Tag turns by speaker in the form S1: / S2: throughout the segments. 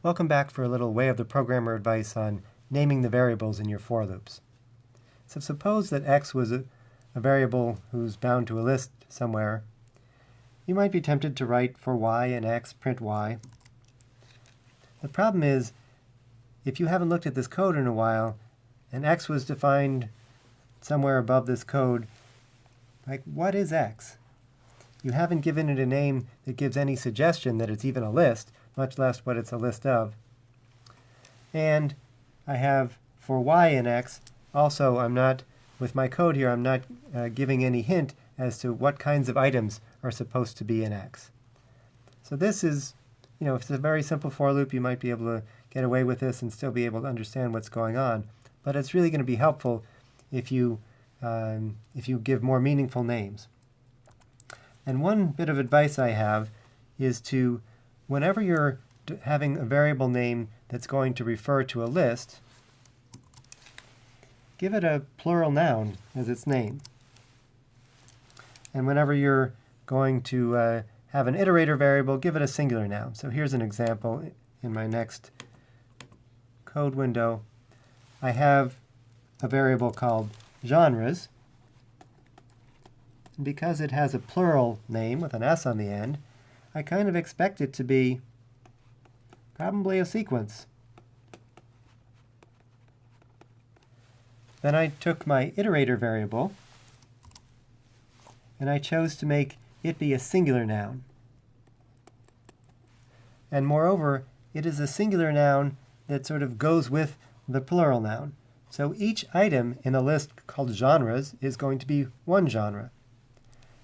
S1: Welcome back for a little way of the programmer advice on naming the variables in your for loops. So suppose that x was a variable who's bound to a list somewhere. You might be tempted to write for y and x print y. The problem is, if you haven't looked at this code in a while, and x was defined somewhere above this code, like what is x? You haven't given it a name that gives any suggestion that it's even a list, much less what it's a list of. And I have for y and x, also I'm not, with my code here, I'm not giving any hint as to what kinds of items are supposed to be in x. So this is, if it's a very simple for loop, you might be able to get away with this and still be able to understand what's going on. But it's really going to be helpful if you give more meaningful names. And one bit of advice I have is to, whenever you're having a variable name that's going to refer to a list, give it a plural noun as its name. And whenever you're going to have an iterator variable, give it a singular noun. So here's an example in my next code window. I have a variable called genres. And because it has a plural name with an S on the end, I kind of expect it to be probably a sequence. Then I took my iterator variable, and I chose to make it be a singular noun. And moreover, it is a singular noun that sort of goes with the plural noun. So each item in a list called genres is going to be one genre.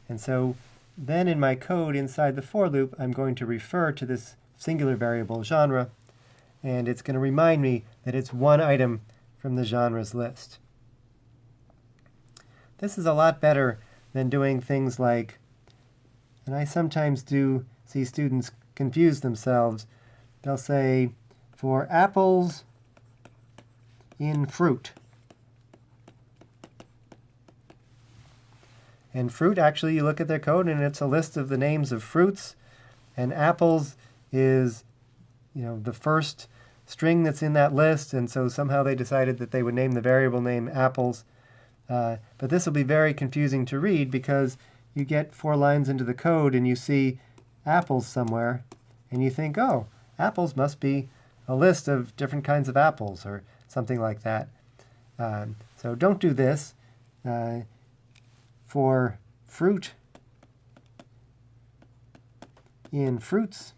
S1: And so then in my code inside the for loop, I'm going to refer to this singular variable genre, and it's going to remind me that it's one item from the genres list. This is a lot better than doing things like, and I sometimes do see students confuse themselves. They'll say, for apples in fruit. And fruit, actually, you look at their code, and it's a list of the names of fruits. And apples is, the first string that's in that list. And so somehow they decided that they would name the variable name apples. But this will be very confusing to read because you get 4 lines into the code and you see apples somewhere. And you think, oh, apples must be a list of different kinds of apples or something like that. So don't do this. For fruit in fruits,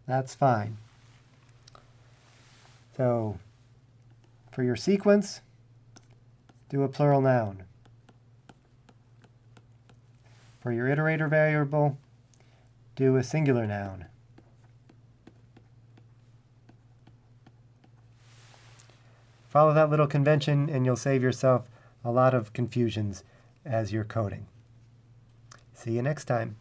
S1: that's fine. So for your sequence, do a plural noun. For your iterator variable, do a singular noun. Follow that little convention and you'll save yourself a lot of confusions as you're coding. See you next time.